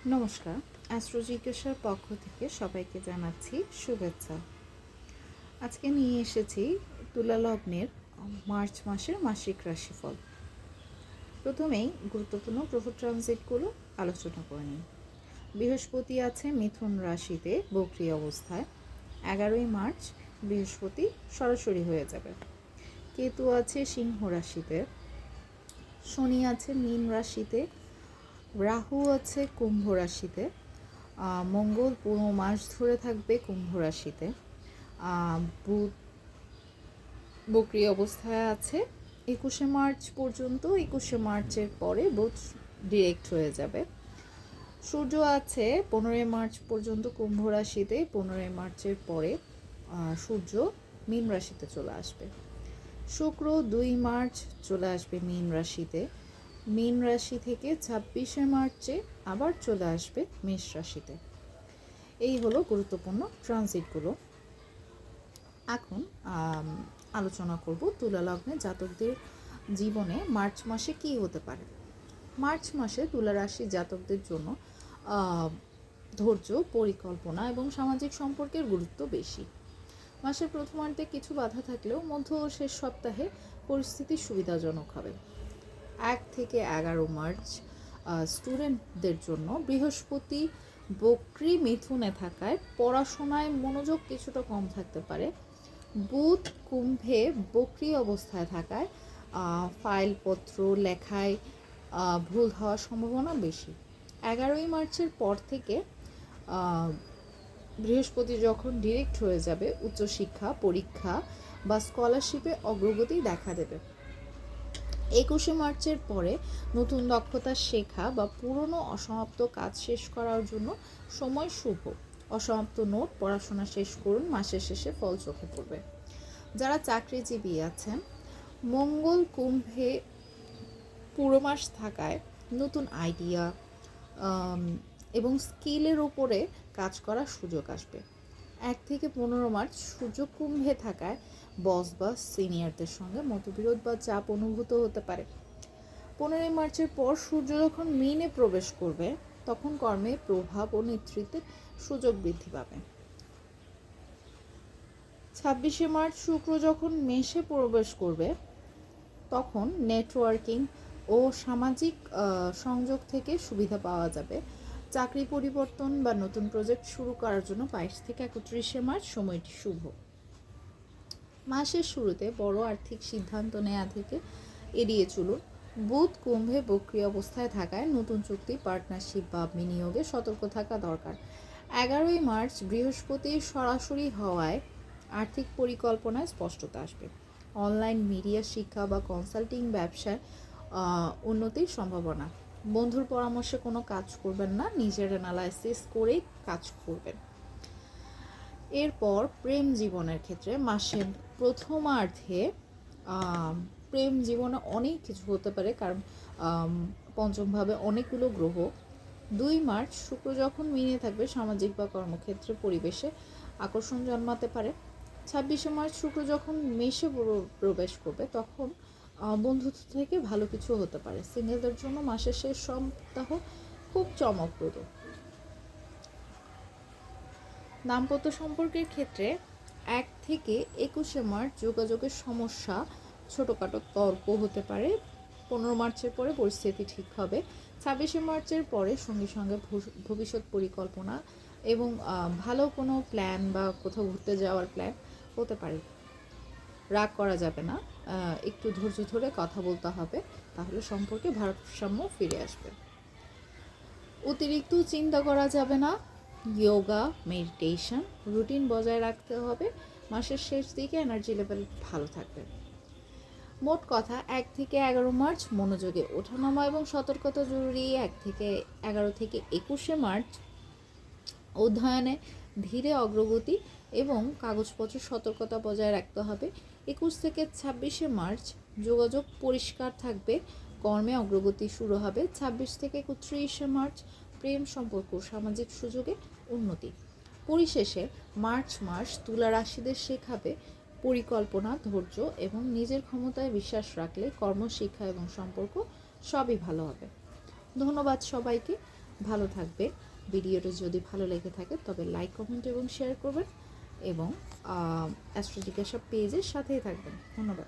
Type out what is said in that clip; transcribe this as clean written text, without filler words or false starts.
নমস্কার, অ্যাস্ট্রোজিজ্ঞাসার পক্ষ থেকে সবাইকে জানাচ্ছি শুভেচ্ছা। আজকে নিয়ে এসেছি তুলা লগ্নের মার্চ মাসের মাসিক রাশিফল। প্রথমেই গুরুত্বপূর্ণ গ্রহ ট্রানজিটগুলো আলোচনা করে নিই। বৃহস্পতি আছে মিথুন রাশিতে বক্রী অবস্থায়। 11ই মার্চ বৃহস্পতি সরাসরি হয়ে যাবে। কেতু আছে সিংহ রাশিতে, শনি আছে মীন রাশিতে, রাহু আছে কুম্ভ রাশিতে, মঙ্গল পুরো মাস ধরে থাকবে কুম্ভ রাশিতে, বুধ বক্রী অবস্থায় আছে 21শে মার্চ পর্যন্ত। 21শে মার্চের পরে বুধ ডিরেক্ট হয়ে যাবে। সূর্য আছে 15ই মার্চ পর্যন্ত কুম্ভ রাশিতে। 15ই মার্চের পরে সূর্য মীন রাশিতে চলে আসবে। শুক্র 2 মার্চ চলে আসবে মীন রাশিতে। মীন রাশি থেকে 26শে মার্চে আবার চলে আসবে মেষ রাশিতে। এই হলো গুরুত্বপূর্ণ ট্রানজিটগুলো। এখন আলোচনা করব তুলা লগ্নে জাতকদের জীবনে মার্চ মাসে কী হতে পারে। মার্চ মাসে তুলা রাশি জাতকদের জন্য ধৈর্য, পরিকল্পনা এবং সামাজিক সম্পর্কের গুরুত্ব বেশি। মাসের প্রথমার্ধে কিছু বাধা থাকলেও মধ্য ও শেষ সপ্তাহে পরিস্থিতি সুবিধাজনক হবে। 1 থেকে 11 মার্চ স্টুডেন্টদের জন্য বৃহস্পতি বক্রী মিথুনে থাকায় পড়াশোনায় মনোযোগ কিছুটা কম থাকতে পারে। বুধ কুম্ভে বক্রী অবস্থায় থাকায় ফাইলপত্র লেখায় ভুল হওয়ার সম্ভাবনা বেশি। 11ই মার্চের পর থেকে বৃহস্পতি যখন ডিরেক্ট হয়ে যাবে, উচ্চশিক্ষা, পরীক্ষা বা স্কলারশিপে অগ্রগতি দেখা দেবে। 21শে মার্চের পরে নতুন দক্ষতা শেখা বা পুরনো অসমাপ্ত কাজ শেষ করার জন্য সময় শুভ। অসমাপ্ত নোট পড়াশোনা শেষ করুন, মাসের শেষে ফল চোখে পড়বে। যারা চাকরিজীবী আছেন, মঙ্গল কুম্ভে পুরো মাস থাকায় নতুন আইডিয়া এবং স্কিলের উপরে কাজ করার সুযোগ আসবে। 1 থেকে 15 মার্চ সূর্য কুম্ভে থাকায় বস বা সিনিয়রদের সঙ্গে মতবিরোধ বা চাপ অনুভূত হতে পারে। 15ই মার্চের পর সূর্য যখন মীনে প্রবেশ করবে, তখন কর্মে প্রভাব ও নেতৃত্বের সুযোগ বৃদ্ধি পাবে। 26শে মার্চ শুক্র যখন মেষে প্রবেশ করবে, তখন নেটওয়ার্কিং ও সামাজিক সংযোগ থেকে সুবিধা পাওয়া যাবে। চাকরি পরিবর্তন বা নতুন প্রজেক্ট শুরু করার জন্য 22 থেকে 31শে মার্চ সময়টি শুভ। মাসের শুরুতে বড় আর্থিক সিদ্ধান্ত নেওয়া থেকে এড়িয়ে চলুন। বুধ কুম্ভে বক্রী অবস্থায় থাকায় নতুন চুক্তি, পার্টনারশিপ বা বিনিয়োগে সতর্ক থাকা দরকার। 11ই মার্চ বৃহস্পতি সরাসরি হওয়ায় আর্থিক পরিকল্পনায় স্পষ্টতা আসবে। অনলাইন মিডিয়া, শিক্ষা বা কনসাল্টিং ব্যবসায় উন্নতির সম্ভাবনা। বন্ধুর পরামর্শে কোনো কাজ করবেন না, নিজের অ্যানালাইসিস করেই কাজ করবেন। এরপর প্রেম জীবনের ক্ষেত্রে মাসের প্রথমার্ধে প্রেম জীবনে অনেক কিছু হতে পারে, কারণ পঞ্চমভাবে অনেকগুলো গ্রহ। 2 মার্চ শুক্র যখন মিনে থাকবে, সামাজিক বা কর্মক্ষেত্রে পরিবেশে আকর্ষণ জন্মাতে পারে। 26শে মার্চ শুক্র যখন মেষে প্রবেশ করবে, তখন বন্ধুত্ব থেকে ভালো কিছু হতে পারে। সিঙ্গেলদের জন্য মাসের শেষ সপ্তাহ খুব চমকপ্রদ। দাম্পত্য সম্পর্কের ক্ষেত্রে 1 থেকে 21শে মার্চ যোগাযোগের সমস্যা, ছোটোখাটো তর্ক হতে পারে। 15 মার্চের পরে পরিস্থিতি ঠিক হবে। 26শে মার্চের পরে সঙ্গে সঙ্গে ভবিষ্যৎ পরিকল্পনা এবং ভালো কোনো প্ল্যান বা কোথাও ঘুরতে যাওয়ার প্ল্যান হতে পারে। রাগ করা যাবে না, একটু ধৈর্য ধরে কথা বলতে হবে, তাহলে সম্পর্কে ভারসাম্য ফিরে আসবে। অতিরিক্ত চিন্তা করা যাবে না। যোগা, মেডিটেশন, রুটিন বজায় রাখতে হবে। মাসের শেষ দিকে এনার্জি লেভেল ভালো থাকবে। মোট কথা, 1 থেকে 11 মার্চ মনোযোগে ওঠানামা এবং সতর্কতা জরুরি। 1 থেকে 11 থেকে 21শে মার্চ অধ্যয়নে ধীরে অগ্রগতি এবং কাগজপত্র সতর্কতা বজায় রাখতে হবে। 21 থেকে 26শে মার্চ যোগাযোগ পরিষ্কার থাকবে, কর্মে অগ্রগতি শুরু হবে। 26 থেকে 31শে মার্চ প্রেম সম্পর্ক, সামাজিক সুযোগে উন্নতি। পরিশেষে মার্চ মাস তুলা রাশিদের শেখাবে পরিকল্পনা, ধৈর্য এবং নিজের ক্ষমতায় বিশ্বাস রাখলে কর্ম, শিক্ষা এবং সম্পর্ক সবই ভালো হবে। ধন্যবাদ সবাইকে। ভালো থাকবে। ভিডিওটা যদি ভালো লেগে থাকে তবে লাইক, কমেন্ট এবং শেয়ার করবেন এবং অ্যাস্ট্রো জিজ্ঞাসা পেজের সাথেই থাকবেন। ধন্যবাদ।